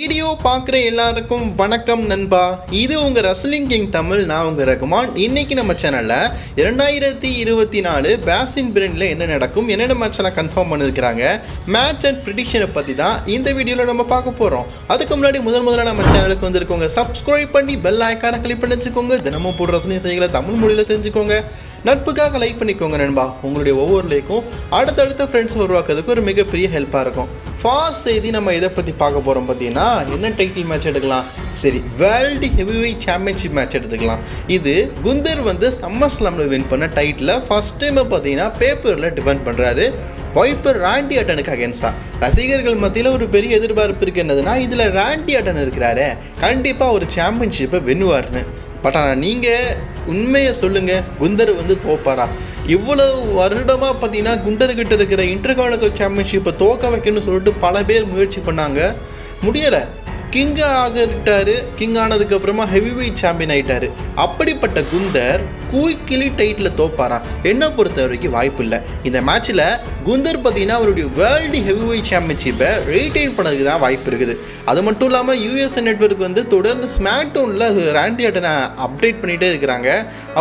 Video பார்க்குற எல்லாருக்கும் வணக்கம் நண்பா. இது உங்கள் ரஸ்லிங் கிங் தமிழ். நான் உங்கள் ரகுமான். இன்றைக்கி நம்ம சேனலில் 2024 பேசின் பிரெண்டில் என்ன நடக்கும், என்னென்ன மேட்செல்லாம் கன்ஃபார்ம் பண்ணியிருக்கிறாங்க, மேட்ச் அண்ட் ப்ரிடிக்ஷனை பற்றி தான் இந்த வீடியோவில் நம்ம பார்க்க போகிறோம். அதுக்கு முன்னாடி முதல்ல நம்ம சேனலுக்கு வந்திருக்கோங்க, சப்ஸ்கிரைப் பண்ணி பெல் ஐக்கானை கிளிக் பண்ணி வச்சுக்கோங்க. தினமும் போடுற ரசனை செய்திகளை தமிழ் மொழியில் தெரிஞ்சுக்கோங்க. நட்புக்காக லைக் பண்ணிக்கோங்க நண்பா. உங்களுடைய ஒவ்வொரு லைக்கும் அடுத்தடுத்த ஃப்ரெண்ட்ஸை உருவாக்குறதுக்கு ஒரு மிகப்பெரிய ஹெல்ப்பாக இருக்கும். ஃபாஸ்ட் செய்தி நம்ம இதை பற்றி பார்க்க போகிறோம். பார்த்தீங்கன்னா என்ன டைட்டில் மேட்ச் எடுக்கலாம்? சரி, வேர்ல்டு ஹெவிவெயிட் சாம்பியன்ஷிப் மேட்ச் எடுத்துக்கலாம். இது குந்தர் சம்மர் ஸ்லாமில் வின் பண்ண டைட்டில் ஃபர்ஸ்ட் டைம் பார்த்தீங்கன்னா பேப்பரில் டிஃபெண்ட் பண்ணுறாரு வைப்பர் ராண்டி ஆர்டனுக்கு அகேன்ஸ்டா. ரசிகர்கள் மத்தியில் ஒரு பெரிய எதிர்பார்ப்பு இருக்குது. என்னதுன்னா, இதில் ராண்டி ஆர்டன் இருக்கிறாரு, கண்டிப்பாக ஒரு சாம்பியன்ஷிப்பை வென்னுவார்னு. பட் ஆனால் நீங்கள் உண்மையை சொல்லுங்கள், குந்தர் தோப்பாரா? இவ்வளோ வருடமாக பார்த்தீங்கன்னா குண்டர்கிட்ட இருக்கிற இன்டர்கான்டினென்டல் சாம்பியன்ஷிப்பை தோக்க வைக்கணும்னு சொல்லிட்டு பல பேர் முயற்சி பண்ணாங்க, முடியலை. கிங் ஆகிட்டாரு. கிங் ஆனதுக்கப்புறமா ஹெவிவெயிட் சாம்பியன் ஆகிட்டாரு. அப்படிப்பட்ட குந்தர் குயிக்கிலி டைட்டில் தோப்பாரா? என்னை பொறுத்த வரைக்கும் வாய்ப்பு இல்லை. இந்த மேட்ச்சில் குந்தர் பார்த்தீங்கன்னா அவருடைய வேர்ல்டு ஹெவிவெயிட் சாம்பியன்ஷிப்பை ரீட்டைன் பண்ணதுக்கு தான் வாய்ப்பு இருக்குது. அது மட்டும் இல்லாமல் யூஎஸ்ஏ நெட்வொர்க் தொடர்ந்து ஸ்மாக் டவுனில் ராண்டி ஆர்டனை அப்டேட் பண்ணிகிட்டே இருக்கிறாங்க.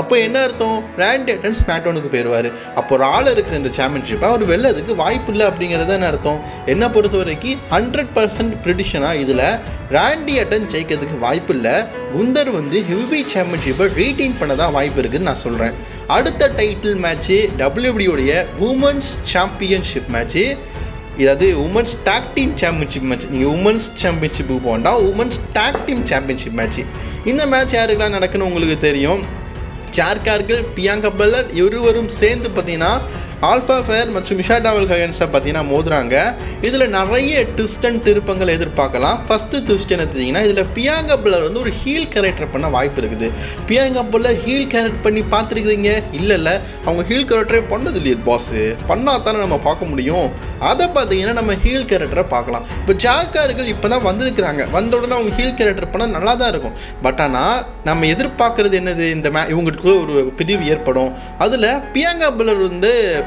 அப்போ என்ன அர்த்தம்? ராண்டி ஆர்டன் ஸ்மாக் டவுனுக்கு போயிடுவார். அப்போ ஒரு ஆள் இருக்கிற இந்த சாம்பியன்ஷிப்பை அவர் வெல்லதுக்கு வாய்ப்பு இல்லை அப்படிங்கிறது என்ன அர்த்தம்? என்னை பொறுத்த வரைக்கும் 100% ப்ரிடிஷனாக இதில் ராண்டி ஆர்டன் ஜெயிக்கிறதுக்கு வாய்ப்பு இல்லை. குந்தர் ஹெவிவெயிட் சாம்பியன்ஷிப்பை ரீட்டைன் பண்ண தான் வாய்ப்பு இருக்குதுன்னு நான் சொல்கிறேன். அடுத்த டைட்டில் மேட்ச்சு WWEடைய உமன்ஸ் சாம்பியன்ஷிப் மேட்ச்சு. இதாவது women's tag team championship match. நீங்கள் உமன்ஸ் சாம்பியன்ஷிப்புக்கு போகண்டா, women's tag team championship match. இந்த மேட்ச் யாருக்கெல்லாம் நடக்குன்னு உங்களுக்கு தெரியும். ஜார்கார்கள், பியாங்கா பெல்லர் இருவரும் சேர்ந்து பார்த்தீங்கன்னா ஆல்ஃபா ஃபேர் மற்றும் மிஷா டாவலுக்கு அகேன்ஸ்டாக பார்த்தீங்கன்னா மோதுறாங்க. இதில் நிறைய ட்விஸ்ட் அண்ட் திருப்பங்கள் எதிர்பார்க்கலாம். ஃபஸ்ட்டு ட்விஸ்ட் என்ன தெரிஞ்சிங்கன்னா, இதில் பியாங்கா பெல்லர் ஒரு ஹீல் கேரக்டர் பண்ண வாய்ப்பு இருக்குது. பியாங்கா பெல்லர் ஹீல் கேரக்டர் பண்ணி பார்த்துருக்குறீங்க? இல்லை, அவங்க ஹீல் கேரக்டரே பண்ணது இல்லையே பாஸு, பண்ணால் தானே நம்ம பார்க்க முடியும். அதை பார்த்தீங்கன்னா நம்ம ஹீல் கேரக்டரை பார்க்கலாம். இப்போ ஜார்கார்கள் இப்போ தான் வந்திருக்கிறாங்க, வந்த உடனே அவங்க ஹீல் கேரக்டர் பண்ணால் நல்லா தான் இருக்கும். பட் ஆனால் நம்ம எதிர்பார்க்குறது என்னது? இந்த இவங்களுக்கு ஒரு பிரிவு ஏற்படும். அதில் பியாங்கா பெல்லர்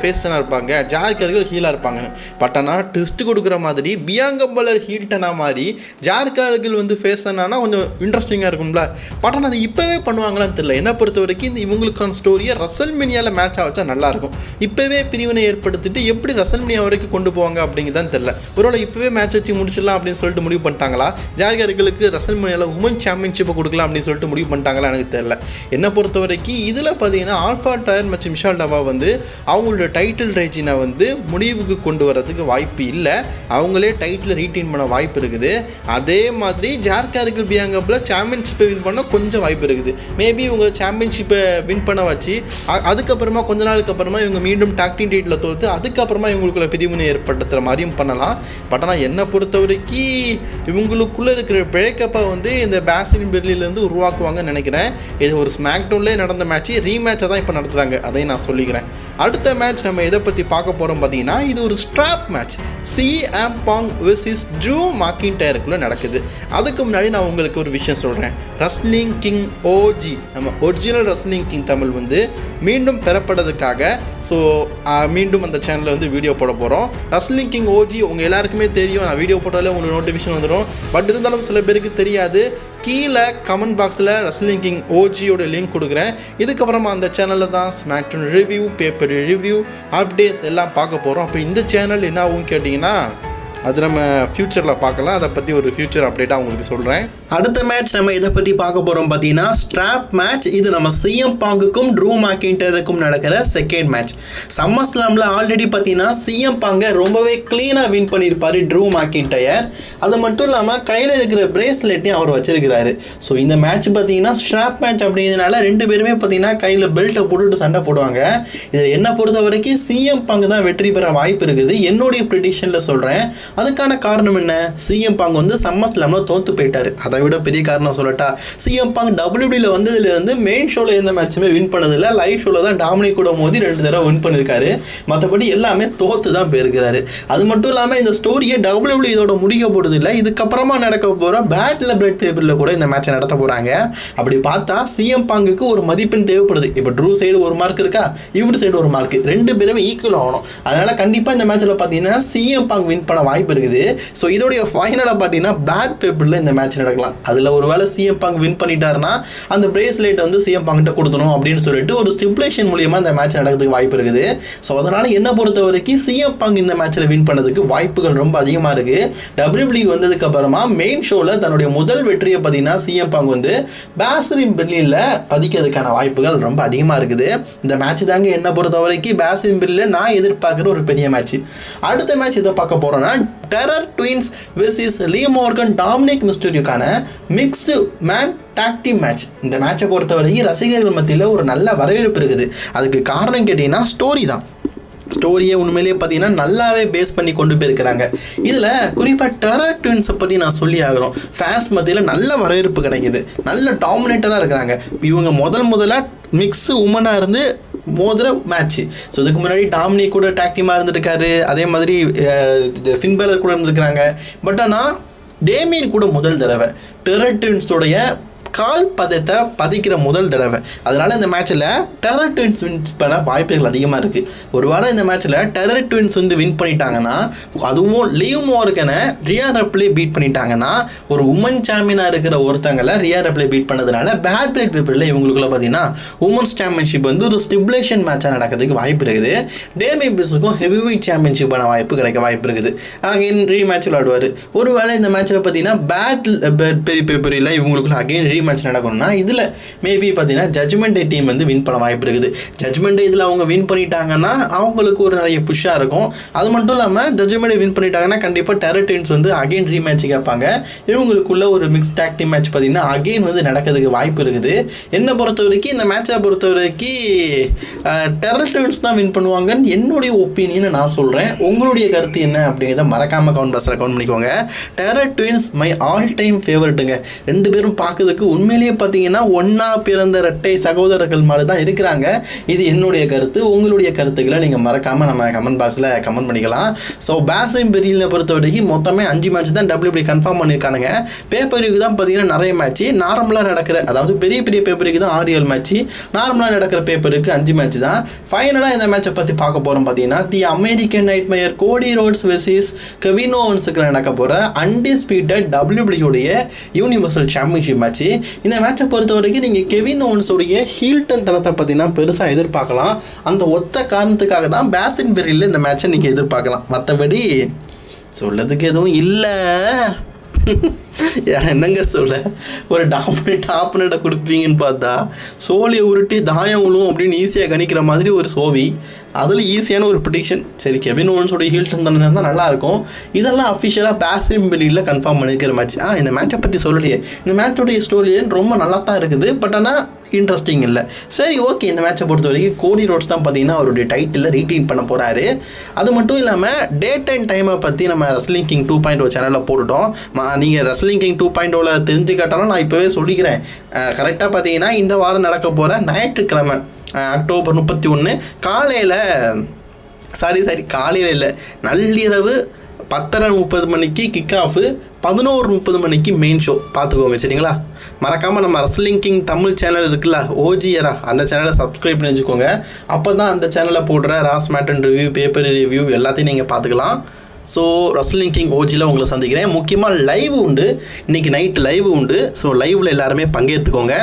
ஃபேஸ்டனாக இருப்பாங்க, ஜார்கார்கள் ஹீலாக இருப்பாங்கன்னு. பட் ஆனால் ட்விஸ்ட் கொடுக்குற மாதிரி பியாங்கா பெல்லர் ஹீல்டனாக மாதிரி ஜார்கார்கள் ஃபேஸ்டனானா கொஞ்சம் இன்ட்ரெஸ்டிங்காக இருக்கும்ல. பட் ஆனால் அது இப்போவே பண்ணுவாங்களான்னு தெரியல. என்ன பொறுத்த வரைக்கும் இந்த இவங்களுக்கான ஸ்டோரியை ரசல்மேனியாவில் மேட்சாக வச்சா நல்லாயிருக்கும். இப்போவே பிரிவினை ஏற்படுத்திட்டு எப்படி ரசல்மேனியா வரைக்கும் கொண்டு போவாங்க அப்படிங்கிறதான் தெரியல. ஒருவேளை இப்போவே மேட்ச் வச்சு முடிச்சிடலாம் அப்படின்னு சொல்லிட்டு முடிவு பண்ணிட்டாங்களா? ஜார்கார்களுக்கு ரசல்மேனியாவில் உமன் சாம்பியன்ஷிப்பை கொடுக்கலாம் அப்படின்னு சொல்லிட்டு முடிவு பண்ணிட்டாங்களா எனக்கு தெரியல. என்னை பொறுத்த வரைக்கும் இதில் பார்த்தீங்கன்னா ஆல்ஃபா டயர் மற்றும் மிஷா டாவா அவங்களோட டைட்டில் ரேஜினை முடிவுக்கு கொண்டு வரதுக்கு வாய்ப்பு இல்லை. அவங்களே டைட்டில் ரீட்டைன் பண்ண வாய்ப்பு இருக்குது. அதே மாதிரி ஜார்கார்கள் பியாங்கப்பில் சாம்பியன்ஷிப்பை வின் பண்ண கொஞ்சம் வாய்ப்பு இருக்குது. மேபி இவங்க சாம்பியன்ஷிப்பை வின் பண்ண வச்சு அதுக்கப்புறமா கொஞ்ச நாளுக்கு அப்புறமா இவங்க மீண்டும் டாக்டின் டைட்டில் தோற்று அதுக்கப்புறமா இவங்களுக்குள்ள பிரிவினை ஏற்படுத்துகிற மாதிரியும் பண்ணலாம். பட் ஆனால் என்னை பொறுத்த வரைக்கும் இவங்களுக்குள்ளே இருக்கிற பிரேக்கப்பை இந்த பேசின் பெர்லிலேருந்து உருவாக்குவாங்கன்னு நினைக்கிறேன். இது ஒரு ஸ்மாக் டவுன்லேயே நடந்த மேட்ச், ரீமேட்சை தான் இப்போ நடத்துகிறாங்க. அதையும் நான் சொல்லிக்கிறேன். அடுத்த மேட்ச் நம்ம எதை பற்றி பார்க்க போகிறோம் பார்த்தீங்கன்னா, இது ஒரு strap match. CM Punk vs Drew மேக்கின்டையருக்குள்ளே நடக்குது. அதுக்கு முன்னாடி நான் உங்களுக்கு ஒரு விஷயம் சொல்கிறேன். ரஸ்லிங் கிங் OG, நம்ம ஒரிஜினல் ரஸ்லிங் கிங் தமிழ் மீண்டும் பெறப்படுறதுக்காக மீண்டும் அந்த சேனலில் வீடியோ போட போகிறோம். ரஸ்லிங் கிங் OG உங்கள் எல்லாருக்குமே தெரியும். நான் வீடியோ போட்டாலே உங்களுக்கு நோட்டிஃபிகேஷன் வந்துடும். பட் இருந்தாலும் சில பேருக்கு தெரியாது. கீழே கமெண்ட் பாக்ஸில் ரஸ்லிங் கிங் OGயோட லிங்க் கொடுக்குறேன். இதுக்கப்புறமா அந்த சேனலில் தான் SmackDown review, paper review, updates எல்லாம் பார்க்க போகிறோம். அப்போ இந்த சேனல் என்ன ஆகும் கேட்டிங்கன்னா, அது நம்ம ஃப்யூச்சரில் பார்க்கலாம். அதை பற்றி ஒரு ஃப்யூச்சர் அப்டேட்டாக உங்களுக்கு சொல்கிறேன். அடுத்த மேட்ச் நம்ம இதை பற்றி பார்க்க போகிறோம் பார்த்தீங்கன்னா ஸ்ட்ராப் மேட்ச். இது நம்ம CM Punkக்கும் ட்ரூ மேக்கின்டையருக்கும் நடக்கிற செகண்ட் மேட்ச். சம்மர் ஸ்லாமில் ஆல்ரெடி பார்த்தீங்கன்னா CM Punk ரொம்பவே க்ளீனாக வின் பண்ணியிருப்பார் ட்ரூ மேக்கின்டையர். அது மட்டும் இல்லாமல் கையில் இருக்கிற பிரேஸ்லெட்டையும் அவர் வச்சிருக்கிறாரு. ஸோ இந்த மேட்ச் பார்த்தீங்கன்னா ஸ்ட்ராப் மேட்ச் அப்படிங்கிறதுனால ரெண்டு பேருமே பார்த்தீங்கன்னா கையில் பெல்ட்டை போட்டுட்டு சண்டை போடுவாங்க. இதில் என்ன பொறுத்த வரைக்கும் CM Punk தான் வெற்றி பெற வாய்ப்பு இருக்குது. என்னுடைய ப்ரிடிக்ஷனில் சொல்கிறேன். அதுக்கான காரணம் என்ன? CM Punk சம்மர் ஸ்லாமில் தோற்று போயிட்டார். அதை விட பெரிய காரணம் சொல்லட்டா, CM Punk WWEல வந்ததுலேருந்து மெயின் ஷோவில் எந்த மேட்சுமே வின் பண்ணதில்லை. லைவ் ஷோவில் தான் டாமினிக் கூட மோதி 2 தடவை வின் பண்ணியிருக்காரு. மற்றபடி எல்லாமே தோற்று தான் போயிருக்கிறாரு. அது மட்டும் இல்லாமல் இந்த ஸ்டோரியை WWE இதோட முடிக்க போகிறது இல்லை. இதுக்கப்புறமா நடக்க போகிற பேட்டில் பிளட் பேப்பரில் கூட இந்த மேட்சை நடத்த போகிறாங்க. அப்படி பார்த்தா CM Punkக்கு ஒரு மதிப்பெண் தேவைப்படுது. இப்போ ட்ரூ சைடு ஒரு மார்க் இருக்கா, இவர் சைடு ஒரு மார்க், ரெண்டு பேருமே ஈக்குவல் ஆகணும். அதனால் கண்டிப்பாக இந்த மேட்சில் பார்த்தீங்கன்னா CM Punk வின் பண்ண வாய்ப்பு வாய்ப்பு இருக்குது. ஸோ இதோடைய ஃபைனலாக பார்த்தீங்கன்னா பிளாக் பேப்பரில் இந்த மேட்ச் நடக்கலாம். அதில் ஒரு வேளை சிஎம் பங்க் வின் பண்ணிட்டாருன்னா அந்த பிரேஸ்லெட் வந்து சிஎம் பங்கிட்ட கொடுத்தணும் அப்படின்னு சொல்லிட்டு ஒரு ஸ்டிபுலேஷன் மூலியமாக இந்த மேட்ச் நடக்கிறதுக்கு வாய்ப்பு இருக்குது. ஸோ அதனால் என்ன பொறுத்த வரைக்கும் சிஎம் பங்க் இந்த மேட்ச்சில் வின் பண்ணதுக்கு வாய்ப்புகள் ரொம்ப அதிகமாக இருக்குது. WWE வந்ததுக்கு அப்புறமா மெயின் ஷோவில் தன்னுடைய முதல் வெற்றியை பார்த்தீங்கன்னா சிஎம் பங்க் வந்து பேசின் பிரின்ல பதிக்கிறதுக்கான வாய்ப்புகள் ரொம்ப அதிகமாக இருக்குது. இந்த மேட்ச் தாங்க என்ன பொறுத்த வரைக்கும் பேசின் பிரின்ல நான் எதிர்பார்க்குற ஒரு பெரிய மேட்ச். அடுத்த மேட்ச் இதை பார்க்க போகிறோன்னா Terror Twins versus Liv Morgan Dominik மிஸ்டீரியோக்கான mixed man tag team match. இந்த மேட்சை பொறுத்த வரைக்கும் ரசிகர்கள் மத்தியில் ஒரு நல்ல வரவேற்பு இருக்குது. அதுக்கு காரணம் கேட்டிங்கன்னா ஸ்டோரி தான். ஸ்டோரியை உண்மையிலேயே பார்த்தீங்கன்னா நல்லாவே பேஸ் பண்ணி கொண்டு போயிருக்கிறாங்க. இதில் குறிப்பாக டெரர் ட்வின்ஸை பற்றி நான் சொல்லி ஆகிறோம். ஃபேன்ஸ் மத்தியில் நல்ல வரவேற்பு கிடைக்குது. நல்ல டாமினேட்டராக இருக்கிறாங்க. இவங்க முதலாக மிக்ஸு உமனாக இருந்து மோதிர மேட்ச்சு. ஸோ இதுக்கு முன்னாடி டாமினிக் கூட டாக் டீமாக இருந்துருக்காரு. அதே மாதிரி ஃபின் பேலர் கூட இருந்துருக்கிறாங்க. பட் ஆனால் டேமியன் கூட முதல் தடவை டெரர் ட்வின்ஸோடைய கால் பதத்தை பதிக்கிற முதல் தடவை. அதனால் இந்த மேட்ச்சில் டெரர் ட்வின்ஸ் வின் பண்ண வாய்ப்புகள் அதிகமாக இருக்குது. ஒரு வாரம் இந்த மேட்ச்சில் டெரர் ட்வின்ஸ் வந்து வின் பண்ணிட்டாங்கன்னா, அதுவும் லீ மார்கனை ரியா ரிப்ளே பீட் பண்ணிட்டாங்கன்னா, ஒரு உமன் சாம்பியனாக இருக்கிற ஒருத்தங்களை ரியா ரிப்ளே பீட் பண்ணதுனால பேட் பிளேட் பேப்பரில் இவங்களுக்குள்ள பார்த்தீங்கன்னா உமன்ஸ் சாம்பியன்ஷிப் வந்து ஒரு ஸ்டிபுலேஷன் மேட்சாக நடக்கிறதுக்கு வாய்ப்பு இருக்குது. டேமியன் பிரிஸ்க்கும் ஹெவி வெயிட் சாம்பியன்ஷிப்பான வாய்ப்பு கிடைக்க வாய்ப்பு இருக்குது. அகைன் ரீமேட்ச் விளையாடுவார். ஒரு வேளை இந்த மேட்ச்சில் பார்த்தீங்கன்னா பேட் பேப்பரில் இவங்களுக்குள்ள அகைன் மேட்ச் நடக்கணும்னா இதில் மேபி பார்த்தீங்கன்னா ஜட்ஜ்மெண்ட் டே டீம் வந்து வின் பண்ண வாய்ப்பு இருக்குது. ஜட்ஜ்மெண்ட் டே இதில் அவங்க வின் பண்ணிட்டாங்கன்னா அவங்களுக்கு ஒரு நிறைய புஷ்ஷாக இருக்கும். அது மட்டும் இல்லாமல் ஜட்ஜ்மெண்ட் டே வின் பண்ணிட்டாங்கன்னா கண்டிப்பாக டெரர் ட்வின்ஸ் வந்து அகைன் ரீமேட்ச் கேட்பாங்க. இவங்களுக்குள்ள ஒரு மிக்ஸ் டாக் டீம் மேட்ச் பார்த்தீங்கன்னா அகைன் வந்து நடக்கிறதுக்கு வாய்ப்பு இருக்குது. என்னை பொறுத்த வரைக்கும் இந்த மேட்சை பொறுத்த வரைக்கும் டெரர் ட்வின்ஸ் தான் வின் பண்ணுவாங்கன்னு என்னுடைய ஒப்பீனியனை நான் சொல்கிறேன். உங்களுடைய கருத்து என்ன அப்படிங்கிறத மறக்காமல் கவுண்ட் பாக்ஸில் கவுண்ட் பண்ணிக்கோங்க. Terror Twins my all time ஃபேவரட்டுங்க. ரெண்டு பேரும் பார்க்கறதுக்கு உண்மையிலேயே பார்த்தீங்கன்னா ஒன்றா பிறந்த இரட்டை சகோதரர்கள் மாதிரி தான் இருக்கிறாங்க. இது என்னுடைய கருத்து. உங்களுடைய கருத்துக்களை நீங்கள் மறக்காமல் நம்ம கமெண்ட் பாக்ஸில் கமெண்ட் பண்ணிக்கலாம். ஸோ பேசின் பிரின்ல பொறுத்த வரைக்கும் மொத்தமே 5 மேட்ச் தான் WWE கன்ஃபார்ம் பண்ணியிருக்கானுங்க. பேப்பருக்கு தான் பார்த்தீங்கன்னா நிறைய மேட்ச் நார்மலாக நடக்கிற, அதாவது பெரிய பேப்பருக்கு தான் 6 மேட்ச், நார்மலாக நடக்கிற பேப்பருக்கு 5 மேட்ச் தான். ஃபைனலாக இந்த மேட்சை பற்றி பார்க்க போகிறோம். பார்த்தீங்கன்னா the American nightmare Cody Rhodes versus Kevin ஓவன்ஸுக்கு நடக்க போகிற undisputed WWE universal championship match. இந்த மேட்சை பொறுத்த வரைக்கும் நீங்கள் கெவின் ஓவன்ஸோடைய ஹீல்டன் தனத்தை பார்த்தீங்கன்னா பெருசாக எதிர்பார்க்கலாம். அந்த ஒத்த காரணத்துக்காக தான் பேசின் பிரின்ல இந்த மேட்சை நீங்கள் எதிர்பார்க்கலாம். மற்றபடி சொல்லதுக்கு எதுவும் இல்லை. என்னங்க சொல்ல, ஒரு டாமினேட்டை கொடுப்பீங்கன்னு பார்த்தா சோழியை உருட்டி தாயம் விழுவும் அப்படின்னு ஈஸியாக கணிக்கிற மாதிரி ஒரு சோவி. அதில் ஈஸியான ஒரு ப்ரிடிக்ஷன். சரி, கெவின் ஓவன்ஸோடைய ஹீல்டன் தானே தான் நல்லாயிருக்கும். இதெல்லாம் அஃபிஷியலாக பேசின் பிரின்ல கன்ஃபார்ம் பண்ணிக்கிற மேட்ச். இந்த மேட்சை பற்றி சொல்லலையே. இந்த மேட்சோடைய ஸ்டோரி ரொம்ப நல்லா தான் இருக்குது. பட் ஆனால் இன்ட்ரெஸ்டிங் இல்லை. சரி, ஓகே. இந்த மேட்சை பொறுத்த வரைக்கும் கோடி ரோட்ஸ் தான் பார்த்தீங்கன்னா அவருடைய டைட்டிலில் ரீடைன் பண்ண போகிறாரு. அது மட்டும் இல்லாமல் டேட் அண்ட் டைமை பற்றி நம்ம ரெஸ்லிங் கிங் 2.0 சேனலில் போட்டுட்டோம். நீங்கள் ரெஸ்லிங் கிங் 2.0 தெரிஞ்சுக்கிட்டாலும் நான் இப்போவே சொல்லிக்கிறேன். கரெக்டாக பார்த்தீங்கன்னா இந்த வாரம் நடக்க போகிற ஞாயிற்றுக்கிழமை அக்டோபர் 31 காலையில் இல்லை, நள்ளிரவு 10:30 மணிக்கு கிக் ஆஃபு, 11:30 மணிக்கு மெயின் ஷோ. பார்த்துக்கோங்க சரிங்களா. மறக்காமல் நம்ம ரெஸ்லிங் கிங் தமிழ் சேனல் இருக்குல்ல, ஓஜியரா, அந்த சேனலை சப்ஸ்கிரைப் பண்ணி வச்சுக்கோங்க. அப்போ தான் அந்த சேனலில் போடுற ராஸ் மேட்டன் ரிவ்யூ, பேப்பர் ரிவ்யூ எல்லாத்தையும் நீங்கள் பார்த்துக்கலாம். ஸோ ரெஸ்லிங் கிங் ஓஜியில் உங்களை சந்திக்கிறேன். முக்கியமாக லைவ் உண்டு, இன்றைக்கி நைட்டு லைவ் உண்டு. ஸோ லைவில் எல்லாருமே பங்கேற்றுக்கோங்க.